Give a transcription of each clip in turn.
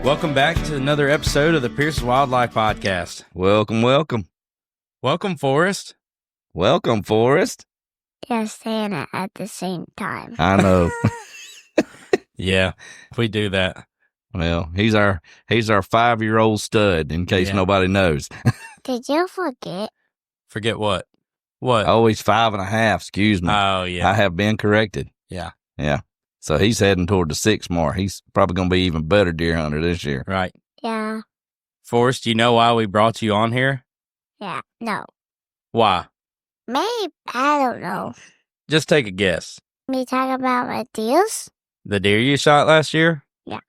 Welcome back to another episode of the Pierce's Wildlife Podcast. Welcome, welcome. Welcome, Forrest. Welcome, Forrest. You're saying it at the same time. I know. Yeah, we do that. Well, he's our 5-year-old stud, in case nobody knows. Did you forget? Forget what? What? Oh, he's 5.5, excuse me. Oh, yeah. I have been corrected. Yeah. Yeah. So he's heading toward the 6 mark. He's probably going to be even better deer hunter this year. Right. Yeah. Forrest, you know why we brought you on here? Yeah. No. Why? Maybe. I don't know. Just take a guess. Me talk about my deals? The deer you shot last year? Yeah.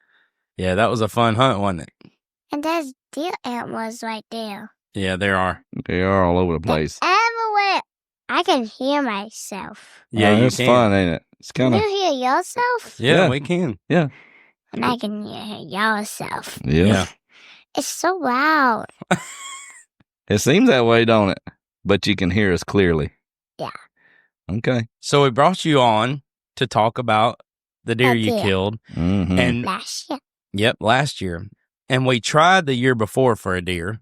Yeah, that was a fun hunt, wasn't it? And there's deer antlers right there. Yeah, there are. They are all over the place. Everywhere. I can hear myself. Yeah, you it's can. fun, ain't it? It's kind Can of. you hear yourself? Yeah, Yeah. we can. Yeah. And I can hear yourself. Yeah. It's so loud. It seems that way, don't it? But you can hear us clearly. Yeah. Okay. So we brought you on to talk about the deer you deer. killed. Mm-hmm. And Last year. Yep, last year. And we tried the year before for a deer,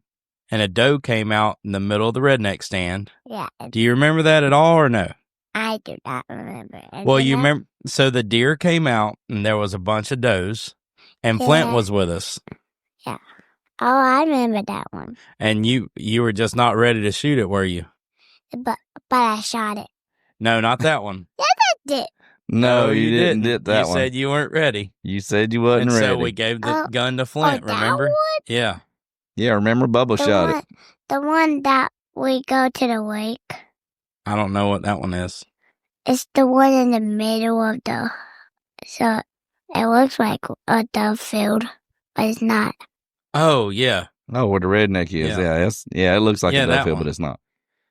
and a doe came out in the middle of the redneck stand. Yeah. Do you remember that at all or no? I do not remember. And Well, then you I- remember, so the deer came out, and there was a bunch of does, and Flint Yeah. was with us. Oh, I remember that one. And you were just not ready to shoot it, were you? But I shot it. No, not that one. Did. No, you didn't get that You one. said you weren't ready. You said you wasn't And ready. so we gave the Oh, gun to Flint, that remember? one? Yeah. Yeah, remember Bubba The shot one, it. the one that we go to the lake. I don't know what that one is. It's the one in the middle of the. So it looks like a dove field, but it's not. Oh, yeah. Oh, where the redneck is. Yeah. Yeah, it looks like Yeah, a that duck field, one. but it's not.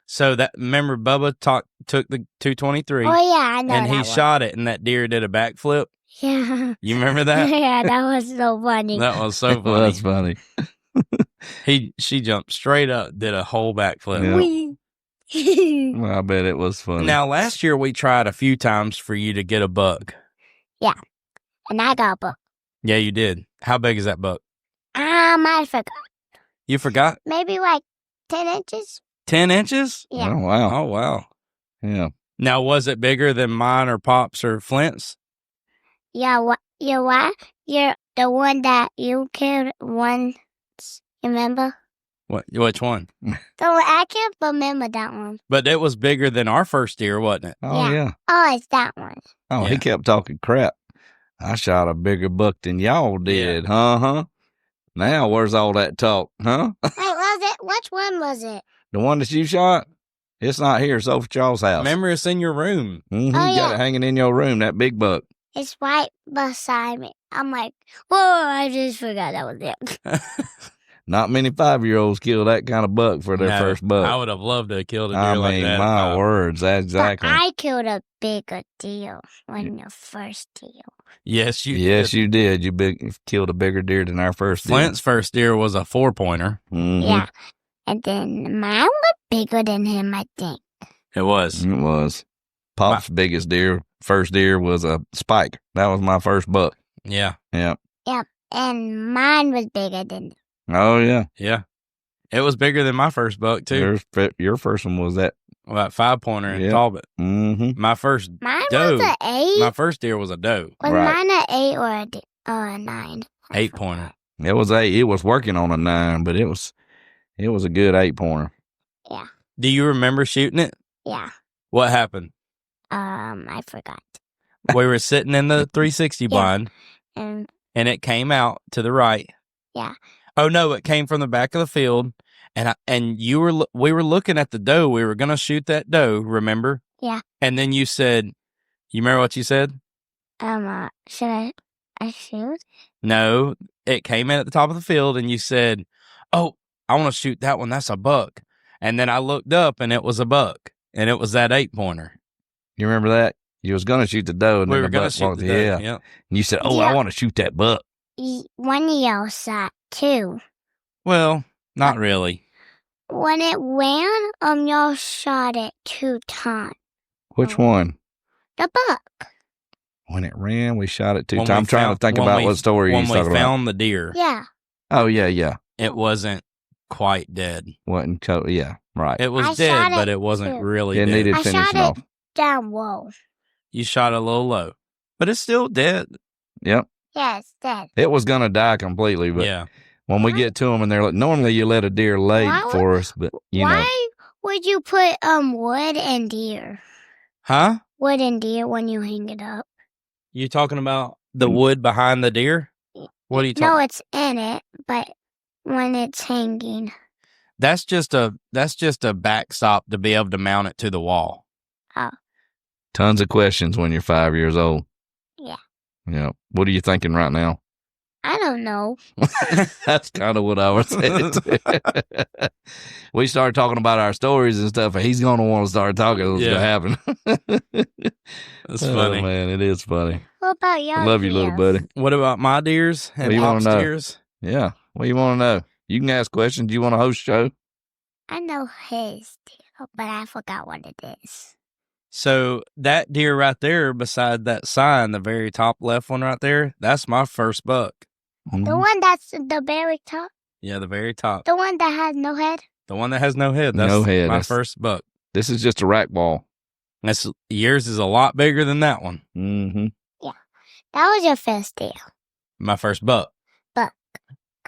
So that, remember Bubba took the 223, Oh yeah, I know. and that he one. shot it, and that deer did a backflip. Yeah. You remember that? Yeah, that was so funny. That was so Well, funny. that's funny. She jumped straight up, did a whole backflip. Yeah. Wee. Well, I bet it was funny. Now, last year we tried a few times for you to get a buck. And I got a book. Yeah, you did. How big is that buck? I forgot. You forgot? Maybe like 10 inches. 10 inches? Yeah. Oh, wow. Oh, wow. Yeah. Now, was it bigger than mine or Pop's or Flint's? Yeah, what? You're what? You're the one that you killed once. Remember? Which one? I can't remember that one. But it was bigger than our first deer, wasn't it? Oh, Yeah. yeah. Oh, it's that one. Oh, Yeah. he kept talking crap. I shot a bigger buck than y'all did. Huh? Now, where's all that talk? Huh? Wait, was it? Which one was it? The one that you shot? It's not here. It's over at y'all's house. Remember, it's in your room. Oh, You got yeah. it hanging in your room, that big buck. It's right beside me. I'm like, whoa, I just forgot that was it. Not many 5-year-olds kill that kind of buck for their No, first buck. I would have loved to have killed a deer I like mean, that. my words, But exactly. I killed a bigger deal than the first deal. Yes, you Yes, did. you did. You killed a bigger deer than our first deer. Flint's first deer was a 4-pointer. Mhm. Yeah. And then mine was bigger than him, I think. It was. It was. Pop's biggest deer, first deer, was a spike. That was my first buck. Yeah. Yeah. And mine was bigger than. Oh, yeah. Yeah. It was bigger than my first buck, too. Your first one was that. About 5-pointer in Yeah. Talbot. Mm-hmm. My first Mine doe. was an 8. My first deer was a doe. Was Right. mine an 8 or a 9? 8-pointer. It was 8. It was working on a 9, but it was a good 8-pointer. Do you remember shooting it? Yeah. What happened? I forgot. We were sitting in the 360 blind, And and it came out to the right. Yeah. Oh no, it came from the back of the field, and we were looking at the doe. We were gonna shoot that doe. Remember? Yeah. And then you said, you remember what you said? should I shoot? No, it came in at the top of the field, and you said, "Oh, I want to shoot that one. That's a buck." And then I looked up, and it was a buck, and it was that 8-pointer. You remember that? You was going to shoot the doe, and We then were the gonna buck shoot walked. the doe. Yeah. Yep. And you said, "Oh, I Yeah. want to shoot that buck." One of y'all shot 2. Well, not really. When it ran, y'all shot it 2 times. Which one? The buck. When it ran, we shot it 2 When times. we I'm trying to think about what story when he's we talking about. found the deer. Yeah. Oh, yeah. It wasn't quite dead. Wasn't yeah, right. It was I dead, shot but it it wasn't too. really It dead. needed I shot finishing it off. down low. You shot a little low, but it's still dead. Yep. Yeah, it's dead. It was going to die completely, but Yeah. when we get to them and they're like, normally you let a deer lay Why would- for us, but you know. Why would you put wood and deer? Huh? Wood and deer when you hang it up? You talking about the wood behind the deer? What are you talking? No, it's in it, but when it's hanging. That's just a backstop to be able to mount it to the wall. Oh. Tons of questions when you're 5 years old. Yeah. Yeah. What are you thinking right now? I don't know. That's kind of what I was saying. We started talking about our stories and stuff, and he's going to want to start talking. What's going to happen? That's funny. Oh, man, it is funny. What about y'all? I love you, little buddy. What about my deers and What do you wanna Pop's know? deers? Yeah. What do you want to know? You can ask questions. Do you want to host a show? I know his deal, but I forgot what it is. So that deer right there beside that sign, the very top left one right there, that's my first buck. The one that's the very top? Yeah, the very top. The one that has no head? The one that has no head. That's No head, my that's- first buck. This is just a rack ball. Yours is a lot bigger than that one. Mm-hmm. That was your first deal. My first buck.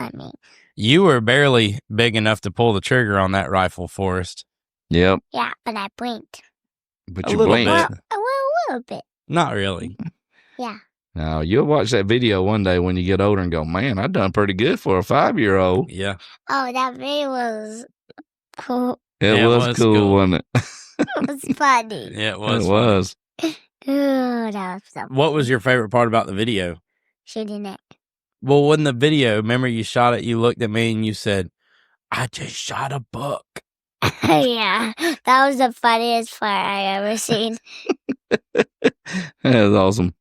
I mean, You were barely big enough to pull the trigger on that rifle, Forrest. Yep. yeah, but I blinked. But A you little blinked. bit. A little bit. Not really. Yeah. Now, you'll watch that video one day when you get older and go, man, I done pretty good for a 5-year-old. Yeah. Oh, that video was cool. It was cool, wasn't it? It was funny. Yeah, it was. It was. Oh, that was so What was your favorite part about the video? shooting it. Well, when the video, remember you shot it, you looked at me and you said, I just shot a buck. Yeah, that was the funniest part I ever seen. That was awesome.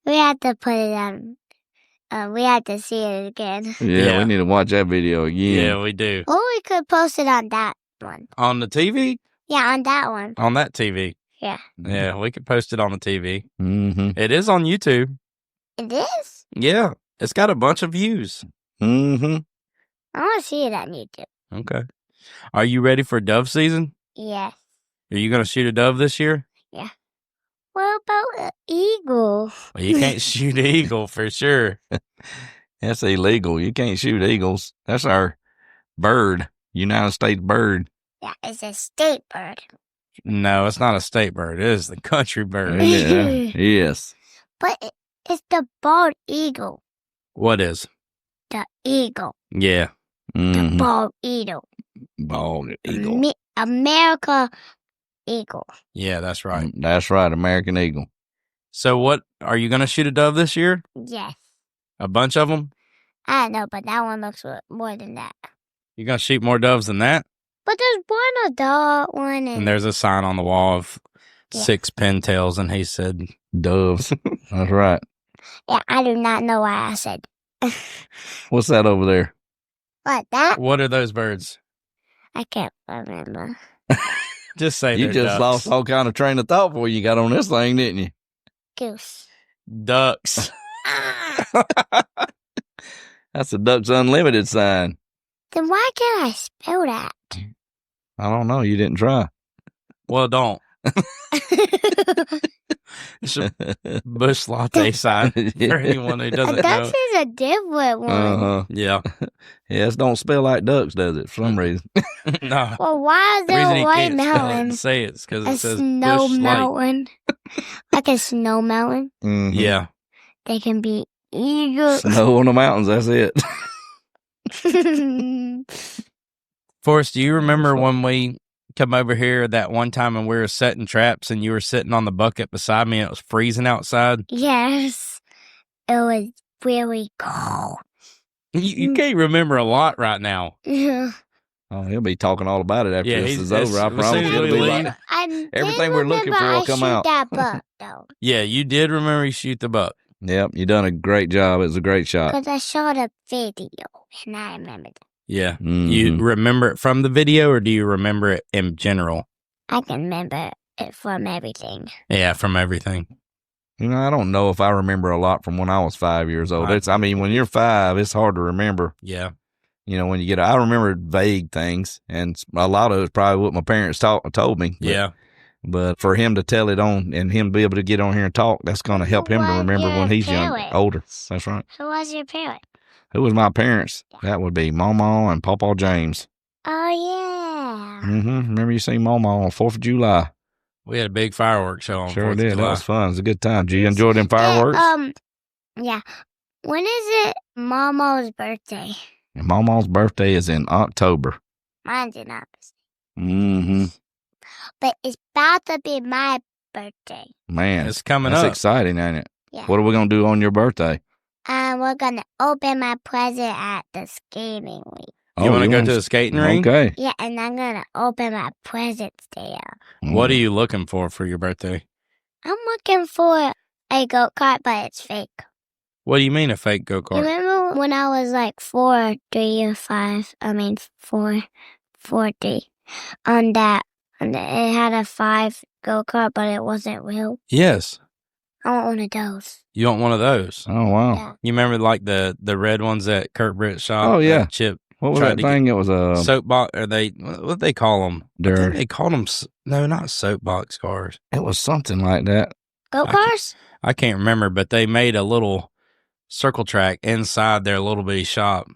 We had to put it on. We had to see it again. Yeah, Yeah. we need to watch that video again. Yeah, we do. Or we could post it on that one. On the TV? Yeah, on that one. On that TV. Yeah. Yeah, we could post it on the TV. Mm-hmm. It is on YouTube. It is? Yeah, it's got a bunch of views. Mm-hmm. I want to see it on YouTube. Okay. Are you ready for dove season? Yes. Are you going to shoot a dove this year? What about an eagle? Well, you can't shoot an eagle for sure. That's illegal. You can't shoot eagles. That's our bird. United States bird. Yeah, it's a state bird. No, it's not a state bird. It is the country bird. Yeah. Yes. But it's the bald eagle. What is? The eagle. Yeah. The Mm-hmm. bald eagle. Bald eagle. America eagle. Yeah, that's right. That's right. American eagle. So what, are you going to shoot a dove this year? Yes. A bunch of them? I don't know, but that one looks more than that. You're going to shoot more doves than that? But there's one adult one And there's a sign on the wall of Yeah. 6 pintails, and he said, Doves. That's right. Yeah, I do not know why I said What's that over there? what that. what are those birds? I can't remember. Just say You they're just ducks. lost all kind of train of thought before you got on this thing, didn't you? Goose. Ducks. That's a Ducks Unlimited sign. Then why can't I spell that? I don't know. You didn't try. Well, don't. It's a bush latte sign for anyone who doesn't Ducks know. is a different one. Uh-huh. Yeah. Yes, don't spell like ducks, does it? For some reason. No. Well, why is The there reason a he white can't spell it mountain? and say it's because A it says snow bush light. mountain. Like a snow mountain. Mhm. Yeah. They can be eagles. Snow on the mountains. That's it. Forrest, do you remember when we come over here that one time and we were setting traps and you were sitting on the bucket beside me and it was freezing outside? Yes. It was really cold. You can't remember a lot right now. Yeah. Oh, he'll be talking all about it after Yeah, this he's- is over. I as soon promise as you. we It'll be leave- like, I did Everything we're looking remember for will I come shoot out. that buck, though. Yeah, you did remember you shoot the buck. yep, you done a great job. It was a great shot. Because I shot a video, and I remembered. Yeah. Mhm. You remember it from the video or do you remember it in general? I can remember it from everything. Yeah, from everything. I don't know if I remember a lot from when I was 5 years old. When you're 5, it's hard to remember. Yeah. When you I remember vague things, and a lot of it's probably what my parents told me. But for him to tell it on and him be able to get on here and talk, that's going to help him to remember when he's older. That's right. Who was your parent? Who was my parents? That would be Mama and Papa James. Oh, yeah. Remember you seen Mama on 4th of July? We had a big fireworks show on 4th of July. Sure did. That was fun. It was a good time. Did you enjoy them fireworks? Yeah. When is it Mama's birthday? And Mama's birthday is in October. Mine's in August. Mm-hmm. But it's about to be my birthday. Man, it's coming up. That's exciting, ain't it? Yeah. What are we going to do on your birthday? We're going to open my present at the skating rink. You want to go to the skating rink? Okay. Yeah, and I'm going to open my presents there. What are you looking for your birthday? I'm looking for a go-kart, but it's fake. What do you mean a fake go-kart? You remember when I was like 4, 3, or 5? 4, 3. On that, and it had a 5 go-kart, but it wasn't real. Yes. I want one of those. You want one of those? Oh, wow. Yeah. You remember like the red ones at Kurt Britt's shop? Oh, yeah. Chip. What was that thing? It was a soapbox. Or what they call them? They called them. No, not soapbox cars. It was something like that. Go-karts? I can't remember, but they made a little circle track inside their little bitty shop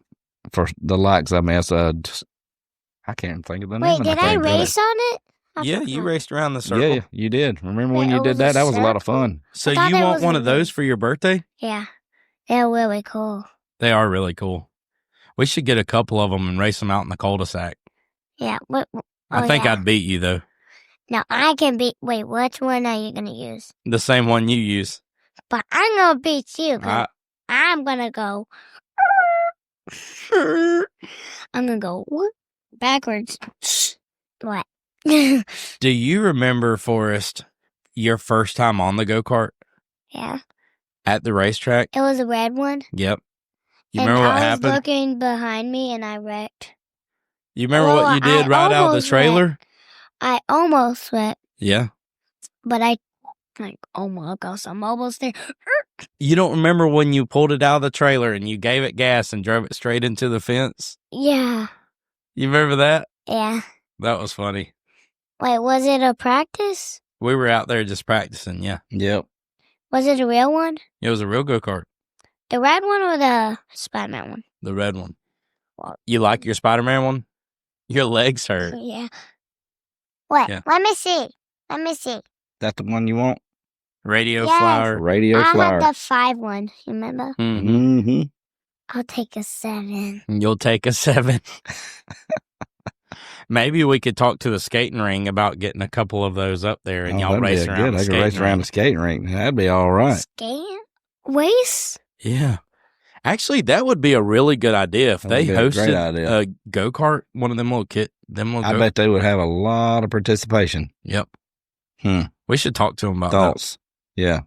for the likes of me. I can't think of the name. Wait, did I race on it? Yeah, you raced around the circle. Yeah, you did. Remember when you did that? That was a lot of fun. So you want one of those for your birthday? Yeah, they're really cool. They are really cool. We should get a couple of them and race them out in the cul-de-sac. Yeah. I think I'd beat you, though. No, I can beat... Wait, which one are you going to use? The same one you use. But I'm going to beat you. I'm going to go... I'm going to go backwards. What? Do you remember, Forrest, your first time on the go-kart? Yeah. At the racetrack? It was a red one. Yep. You remember what happened? I was looking behind me and I wrecked. You remember what you did right out of the trailer? I almost wrecked. Yeah. But oh my gosh, I'm almost there. You don't remember when you pulled it out of the trailer and you gave it gas and drove it straight into the fence? Yeah. You remember that? Yeah. That was funny. Wait, was it a practice? We were out there just practicing, yeah. Yep. Was it a real one? It was a real go-kart. The red one or the Spider-Man one? The red one. You like your Spider-Man one? Your legs hurt. Yeah. What? Yeah. Let me see. That's the one you want? Radio Flower. I want the 5 one. You remember? Mm-hmm. I'll take a 7. You'll take a 7. Maybe we could talk to the skating ring about getting a couple of those up there and y'all race around the skating rink. I could race around the skating rink. That'd be all right. Race? Yeah. Actually, that would be a really good idea if they hosted a go-kart, one of them little I bet they would have a lot of participation. Yep. We should talk to them about that. Yeah.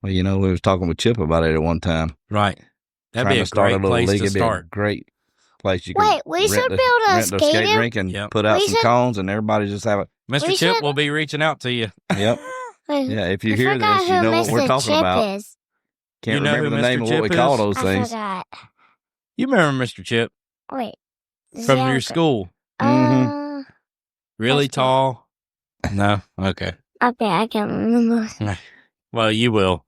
Well, we was talking with Chip about it at one time. Right. That'd be a great place to start. Great place you can we should build a skating rink and put out some cones and everybody just have it. Mr. Chip will be reaching out to you. Yep. Yeah, if you hear this, you know what we're talking about. Can't remember the name of what we call those things. I forgot. You remember Mr. Chip? Wait. From your school. Mm-hmm. Really tall? No? Okay. Okay, I can't remember. Well, you will.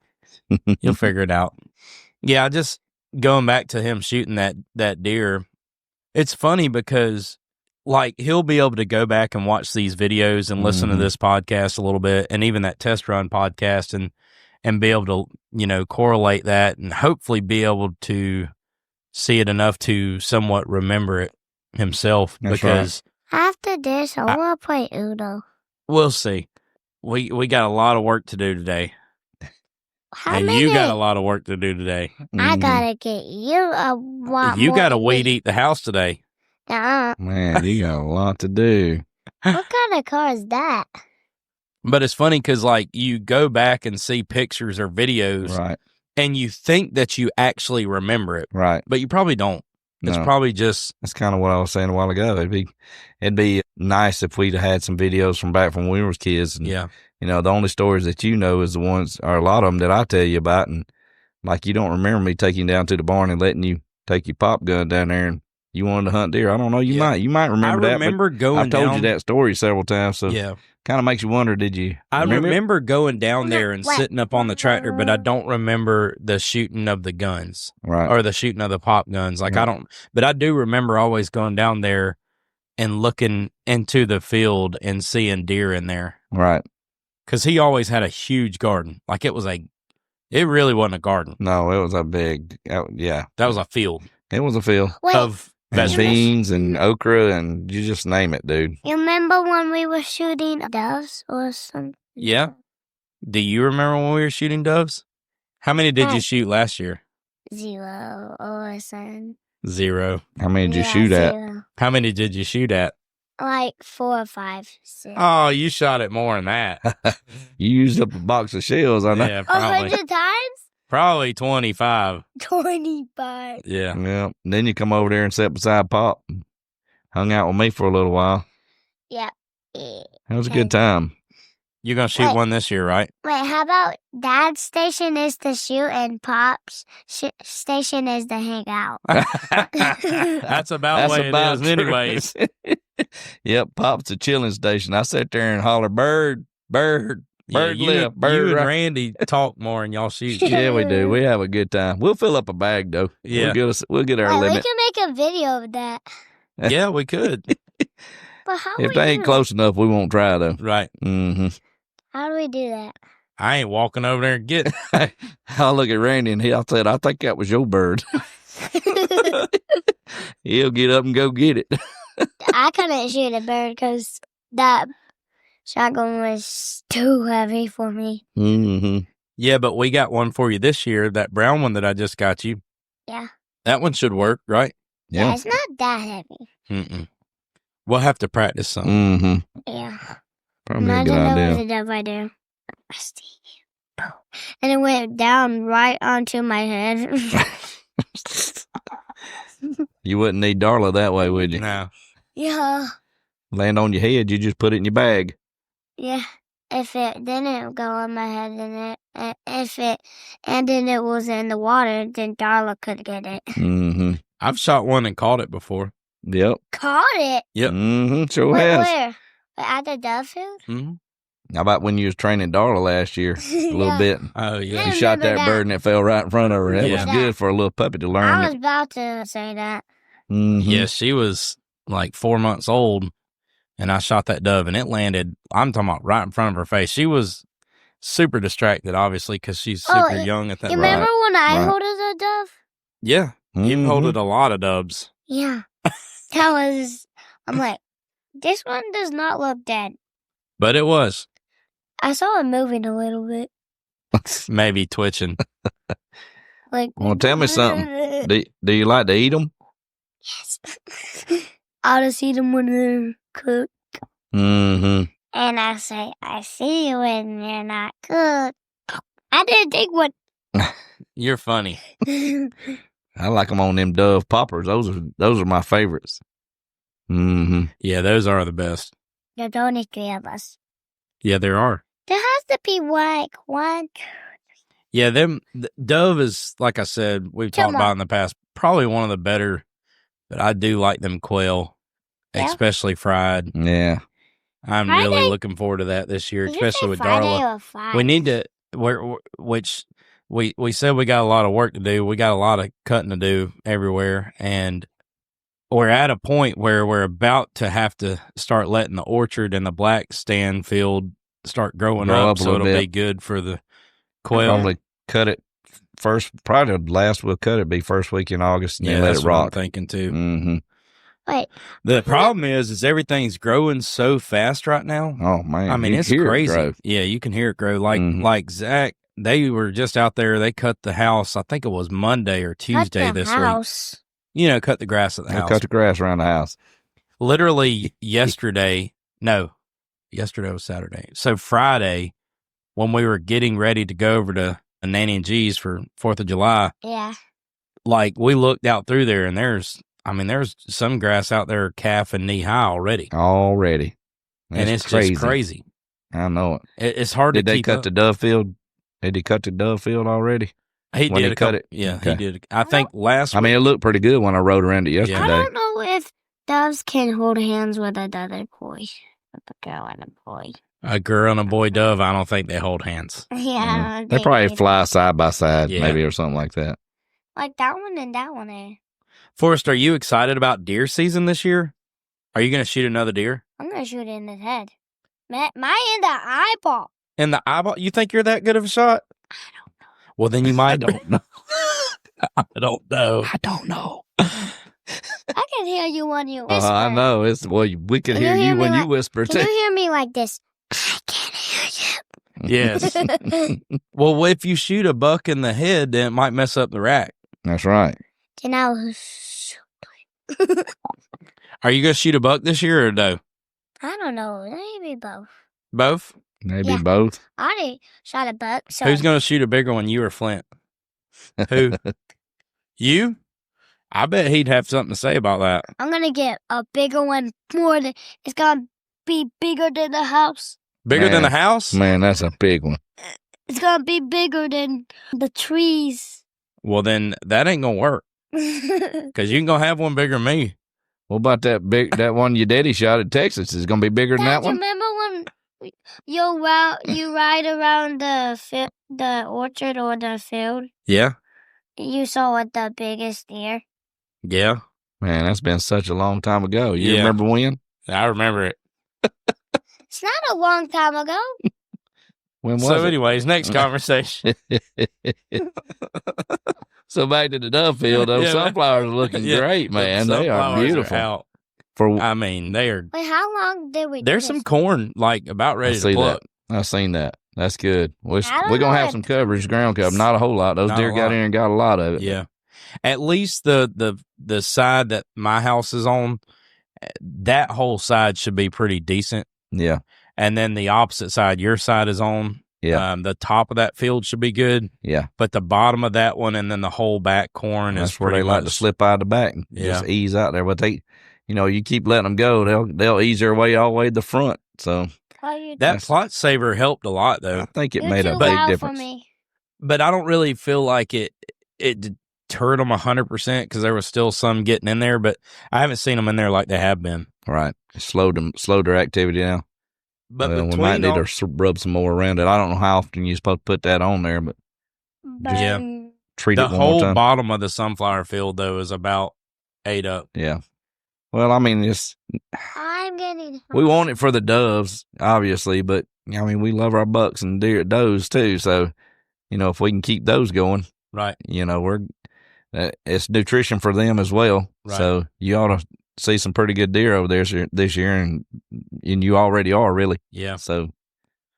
You'll figure it out. Yeah, just going back to him shooting that deer. It's funny because, he'll be able to go back and watch these videos and listen to this podcast a little bit, and even that test run podcast, and be able to, correlate that and hopefully be able to see it enough to somewhat remember it himself. That's because right. After this, I want to play Uno. We'll see. We got a lot of work to do today. You got a lot of work to do today. I gotta get you a lot. You got to weed eat the house today. Man, you got a lot to do. What kind of car is that? But it's funny because, you go back and see pictures or videos, right? And you think that you actually remember it, right? But you probably don't. It's probably just. That's kind of what I was saying a while ago. It'd be nice if we'd had some videos from back when we were kids. And, yeah. You know, the only stories that you know is the ones, or a lot of them that I tell you about. And like, you don't remember me taking you down to the barn and letting you take your pop gun down there and you wanted to hunt deer. I don't know. You might remember that. I remember going I've told down, you that story several times. So kind of makes you wonder, did you? I remember going down there and sitting up on the tractor, but I don't remember the shooting of the guns. Right. Or the shooting of the pop guns. Like, but I do remember always going down there and looking into the field and seeing deer in there. Right. Because he always had a huge garden. Like, it really wasn't a garden. No, it was a big, That was a field. It was a field. Of and beans and okra and you just name it, dude. You remember when we were shooting doves or something? Yeah. Do you remember when we were shooting doves? How many did you shoot last year? 0 or something. 0. How many did you shoot 0. at? How many did you shoot at? Like 4 or 5, 6. Oh, you shot it more than that. You used up a box of shells, I know. Yeah, probably. 100 times? Probably 25. 25. Yeah. Yeah. And then you come over there and sat beside Pop and hung out with me for a little while. Yeah. It was a good time. You're going to shoot one this year, right? Wait, how about Dad's station is to shoot and Pop's station is to hang out? That's about the way it is anyways. Yep, Pop's a chilling station. I sat there and holler, bird, bird. Bird left, bird you right. and Randy talk more and y'all shoot. Yeah, we do. We have a good time. We'll fill up a bag, though. Yeah. We'll get our limit. We can make a video of that. Yeah, we could. But how if they ain't close enough, we won't try, though. Right. Mm-hmm. How do we do that? I ain't walking over there and getting I'll look at Randy and I said, I think that was your bird. He'll get up and go get it. I couldn't shoot a bird because that shotgun was too heavy for me. Mm-hmm. Yeah, but we got one for you this year, that brown one that I just got you. Yeah. That one should work, right? Yeah, it's not that heavy. Mm-mm. We'll have to practice some. Mm-hmm. Yeah. Probably a good idea. There was a dove right there. And it went down right onto my head. You wouldn't need Darla that way, would you? No. Yeah. Land on your head, you just put it in your bag. Yeah. If it didn't go on my head, then it was in the water, then Darla could get it. Mm-hmm. I've shot one and caught it before. Yep. Caught it? Yep. Mm-hmm. Sure Wait, has. where? At the dove field? Mm-hmm. How about when you was training Darla last year a little bit? Oh, yeah. You shot that bird and it fell right in front of her. That Yeah. was good for a little puppy to learn. I was about to say that. Mm-hmm. Yeah, she was like 4 months old, and I shot that dove, and it landed, I'm talking about right in front of her face. She was super distracted, obviously, because she's super young at that You point. remember when I holded a dove? Yeah. You've Mm-hmm. holded a lot of doves. Yeah. I'm like, this one does not look dead. But it was. I saw it moving a little bit. Maybe twitching. Like, Well, tell me something. Do you like to eat them? Yes. I'll just eat them when they're cooked. Mm-hmm. And I say, I see you when they're not cooked. I didn't take one. You're funny. I like them on them Dove poppers. Those are my favorites. Mm-hmm. Yeah, those are the best. There's only 3 of us. Yeah, there are. There has to be like 1. Yeah, Dove is, like I said, we've talked about in the past, probably one of the better, but I do like them quail, especially fried. Yeah. I'm really looking forward to that this year, especially with Darla. We need to, which we said we got a lot of work to do. We got a lot of cutting to do everywhere, and we're at a point where we're about to have to start letting the orchard and the black stand field start growing up, so it'll be good for the quail. Probably cut it first, probably the last we'll cut it be first week in August, and then let it rock. What I'm thinking too. Mm-hmm. Wait. The problem is everything's growing so fast right now. Oh man, I mean, it's crazy. Yeah, you can hear it grow. Like Zach, they were just out there. They cut the house. I think it was Monday or Tuesday this week. You know, cut the grass at the house. Cut the grass around the house. Literally yesterday was Saturday. So Friday, when we were getting ready to go over to Nanny and G's for 4th of July, yeah, like we looked out through there and there's I mean, there's some grass out there calf and knee high already. And it's just crazy. I know it. It's hard to keep up. Did they cut the dove field? Did he cut the dove field already? He when did. He cut it? Yeah, okay. He did. I think last week. I mean, it looked pretty good when I rode around it yesterday. I don't know if doves can hold hands with another boy. With a girl and a boy. A girl and a boy dove, I don't think they hold hands. Yeah. They probably fly side by side, maybe, or something like that. Like that one and that one there. Forrest, are you excited about deer season this year? Are you going to shoot another deer? I'm going to shoot it in the head. Mine in the eyeball. In the eyeball? You think you're that good of a shot? I don't know. Well, then you might. I don't know. I don't know. I don't know. I can hear you when you whisper. I know. We can hear you when you whisper, too. Can you hear me like this? I can hear you. Yes. Well, if you shoot a buck in the head, then it might mess up the rack. That's right. Then I'll Are you going to shoot a buck this year or no? I don't know. Maybe both. Both? Maybe both. I already shot a buck. So. Who's going to shoot a bigger one, you or Flint? Who? You? I bet he'd have something to say about that. I'm going to get a bigger one it's going to be bigger than the house. Bigger than the house? Man, that's a big one. It's going to be bigger than the trees. Well, then that ain't going to work. Because you ain't going to have one bigger than me. What about that one your daddy shot at Texas? Is it going to be bigger than that one? Remember when you ride around the orchard or the field? Yeah. You saw the biggest deer? Yeah. Man, that's been such a long time ago. You remember when? I remember it. It's not a long time ago. When was so it? anyways, next conversation. So back to the dove field, those sunflowers are looking great, man. They are beautiful. Out. I mean, they are. Wait, how long did we do There's some corn, like, about ready to pluck. I've seen that. That's good. We're going to have some coverage, ground cover. Not a whole lot. Those deer got in and got a lot of it. Yeah. At least the side that my house is on, that whole side should be pretty decent. Yeah. And then the opposite side, your side is on. Yeah. The top of that field should be good. Yeah. But the bottom of that one and then the whole back corn that's is where they like to slip out the back and just ease out there. But they, you keep letting them go, they'll ease their way all the way to the front. So that plot saver helped a lot, though. I think it made a big difference. But I don't really feel like it deterred them 100% because there was still some getting in there. But I haven't seen them in there like they have been. Right, slowed their activity down. But we might need to rub some more around it. I don't know how often you're supposed to put that on there, but treat it one more time. The whole bottom of the sunflower field, though, is about ate up. Yeah. Well, I mean, we want it for the doves, obviously, but I mean, we love our bucks and does too. So, if we can keep those going, right? It's nutrition for them as well. Right. So you ought to see some pretty good deer over there this year, and you already are, really. Yeah. So,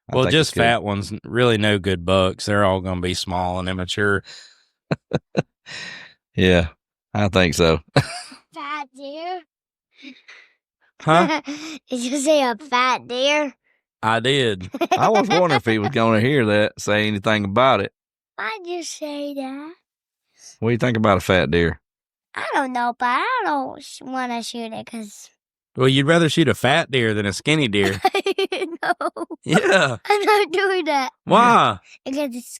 well, just fat ones, really no good bucks. They're all going to be small and immature. Yeah, I think so. Fat deer? Huh? Did you say a fat deer? I did. I was wondering if he was going to hear that, say anything about it. Why'd you say that? What do you think about a fat deer? I don't know, but I don't want to shoot it because... Well, you'd rather shoot a fat deer than a skinny deer. No. Yeah. I'm not doing that. Why? Because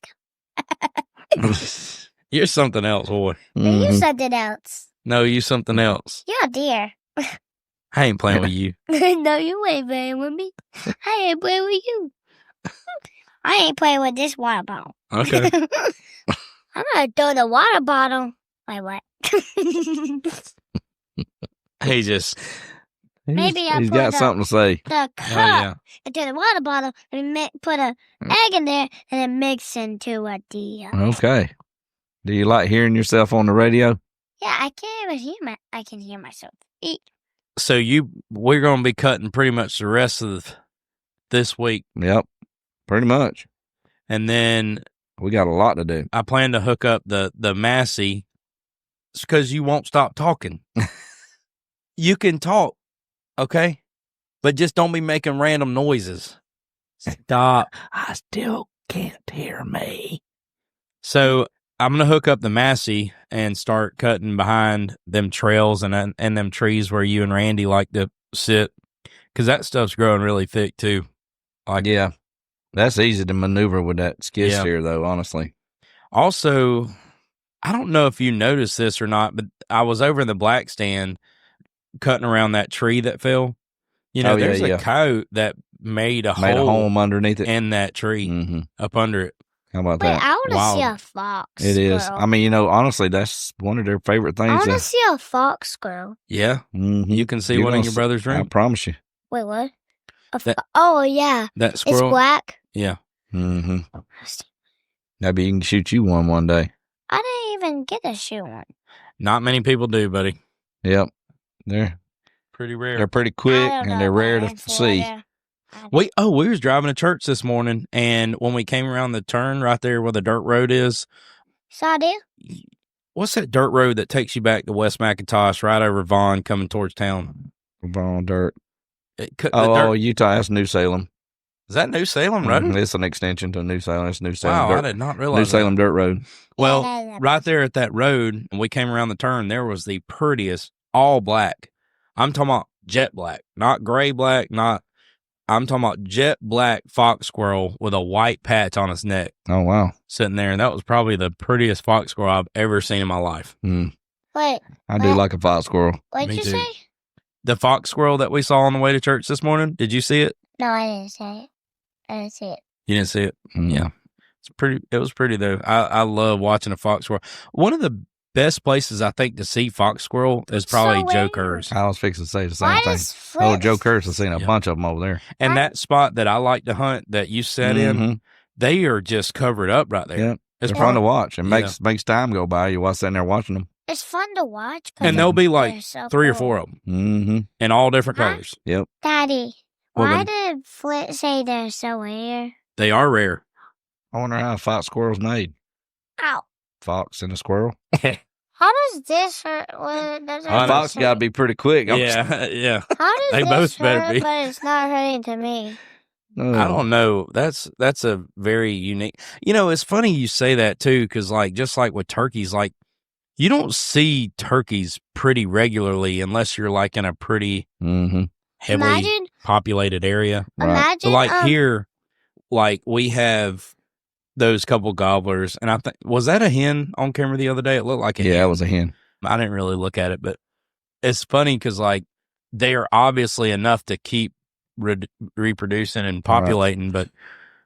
it's... You're something else, boy. Mm-hmm. You're something else. No, you something else. You're a deer. I ain't playing with you. No, you ain't playing with me. I ain't playing with you. I ain't playing with this water bottle. Okay. I'm gonna throw the water bottle. Wait, what? He's got something to say. The cup into the water bottle and put an egg in there and then mix into a deer. Okay. Do you like hearing yourself on the radio? Yeah, I can't even hear myself eat. So we're going to be cutting pretty much the rest of this week. Yep, pretty much. And then we got a lot to do. I plan to hook up the Massey because you won't stop talking. You can talk, okay? But just don't be making random noises. Stop. I still can't hear me. So I'm going to hook up the Massey and start cutting behind them trails and them trees where you and Randy like to sit, because that stuff's growing really thick too. Like, yeah, that's easy to maneuver with that skid steer, though, honestly. Also, I don't know if you noticed this or not, but I was over in the black stand cutting around that tree that fell. You know, there's a coyote that made a hole underneath it in that tree, up under it. How about that? I want to see a fox squirrel. It is. I mean, honestly, that's one of their favorite things. I want to see a fox squirrel. Yeah. You can see one in your brother's room. I promise you. Wait, what? Oh, yeah. That squirrel? It's black? Yeah. Maybe he can shoot you one day. I didn't even get to shoot one. Not many people do, buddy. Yep. They're pretty rare. They're pretty quick, and they're rare to see. We was driving to church this morning, and when we came around the turn right there where the dirt road is. Saw it? What's that dirt road that takes you back to West McIntosh right over Vaughn coming towards town? Vaughn dirt. Utah. That's New Salem. Is that New Salem Road? It's an extension to New Salem. It's New Salem. Wow, dirt. I did not realize New Salem Dirt Road. Well, right there at that road, and we came around the turn, there was the prettiest all black. I'm talking about jet black, not gray black, I'm talking about jet black fox squirrel with a white patch on his neck. Oh, wow. Sitting there, and that was probably the prettiest fox squirrel I've ever seen in my life. Wait. I do like a fox squirrel. What'd you say? The fox squirrel that we saw on the way to church this morning, did you see it? No, I didn't see it. I didn't see it. You didn't see it? Yeah. It was pretty, though. I love watching a fox squirrel. One of the best places, I think, to see fox squirrel is probably Joe Kerr's. I was fixing to say the same thing. Joe Kerr's has seen a bunch of them over there. And that spot that I like to hunt that you sat in, they are just covered up right there. Yeah. It's fun to watch. It makes time go by. You sitting there watching them. It's fun to watch. And there'll be like 3 or 4 of them in all different colors. Yep. Daddy, why did Flint say they're so rare? They are rare. I wonder how a fox squirrel's made. Ow. Fox and a squirrel. How does this hurt? A fox got to be pretty quick. Yeah. How does they this both hurt, better be. but it's not hurting to me? I don't know. That's a very unique. It's funny you say that too, because just like with turkeys, you don't see turkeys pretty regularly unless you're in a pretty heavily populated area. Imagine, so here, we have those couple gobblers, and I think, was that a hen on camera the other day? It looked like a hen. Yeah, it was a hen. I didn't really look at it, but it's funny because they are obviously enough to keep reproducing and populating, but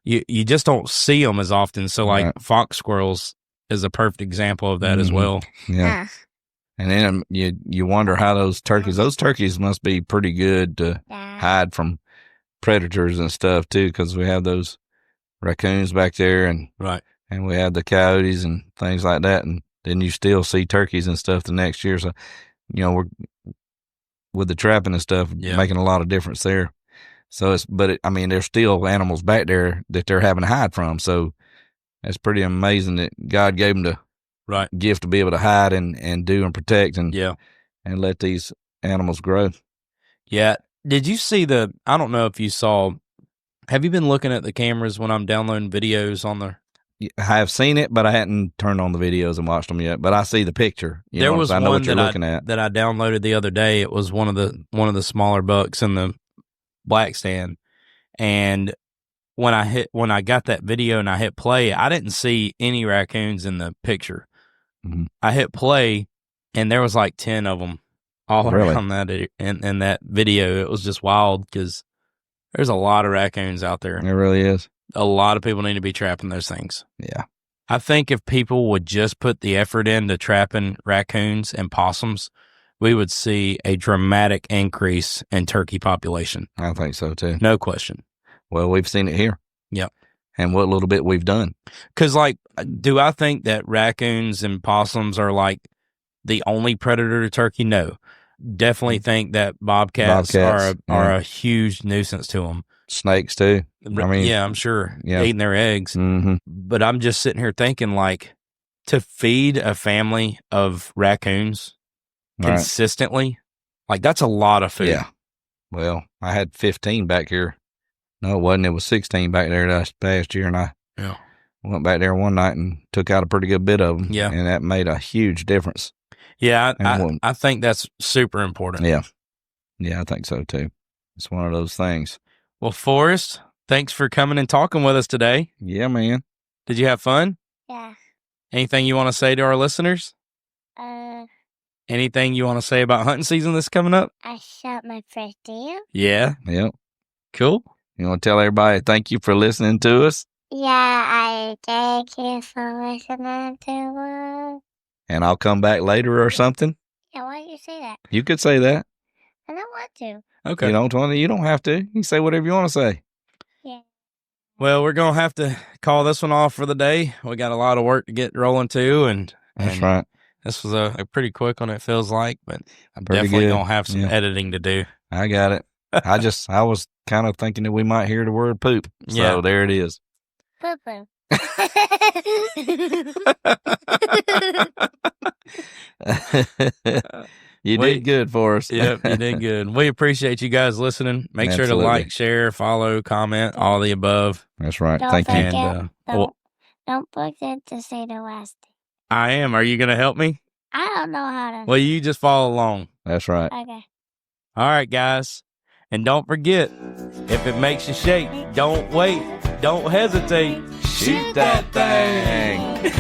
you just don't see them as often. So fox squirrels is a perfect example of that as well. Yeah. And then you wonder how those turkeys must be pretty good to hide from predators and stuff too, because we have those raccoons back there and we have the coyotes and things like that, and then you still see turkeys and stuff the next year. So we're with the trapping and stuff making a lot of difference there. So there's still animals back there that they're having to hide from. So it's pretty amazing that God gave them the gift to be able to hide and do and protect and let these animals grow. Yeah. Did you see I don't know if you saw, have you been looking at the cameras when I'm downloading videos on there? I have seen it, but I hadn't turned on the videos and watched them yet. But I see the picture. There was one that I downloaded the other day. It was one of the smaller bucks in the black stand, and when I got that video and I hit play, I didn't see any raccoons in the picture. I hit play, and there was 10 of them all around that in that video. It was just wild because there's a lot of raccoons out there. It really is. A lot of people need to be trapping those things. Yeah. I think if people would just put the effort into trapping raccoons and possums, we would see a dramatic increase in turkey population. I think so too. No question. Well, we've seen it here. Yep. And what little bit we've done. Because, do I think that raccoons and possums are the only predator to turkey? No. Definitely think that bobcats are a huge nuisance to them. Snakes too. I'm sure. Eating their eggs. But I'm just sitting here thinking, to feed a family of raccoons consistently, that's a lot of food. Yeah. Well, I had 15 back here. No, it wasn't. It was 16 back there last past year, and Went back there one night and took out a pretty good bit of them. Yeah. And that made a huge difference. Yeah, I think that's super important. Yeah. Yeah, I think so too. It's one of those things. Well, Forrest, thanks for coming and talking with us today. Yeah, man. Did you have fun? Yeah. Anything you want to say to our listeners? Anything you want to say about hunting season that's coming up? I shot my first deer. Yeah. Yep. Cool. You want to tell everybody thank you for listening to us? Yeah, I thank you for listening to us. And I'll come back later or something? Yeah, why do you say that? You could say that. I don't want to. Okay. You don't have to. You can say whatever you want to say. Yeah. Well, we're going to have to call this one off for the day. We got a lot of work to get rolling too. That's right. This was a pretty quick one, it feels like, but I'm Pretty definitely good. going to have some editing to do. I got it. I was kind of thinking that we might hear the word poop. So there it is. Poo-poo. You did good for us. Yep, you did good. We appreciate you guys listening. Make sure to like, share, follow, comment, all the above. That's right. Don't Thank forget, you. Don't forget to say the last thing. I am. Are you going to help me? I don't know how to. Well, you just follow along. That's right. Okay. All right, guys. And don't forget, if it makes you shake, don't wait. Don't hesitate. Shoot that thing.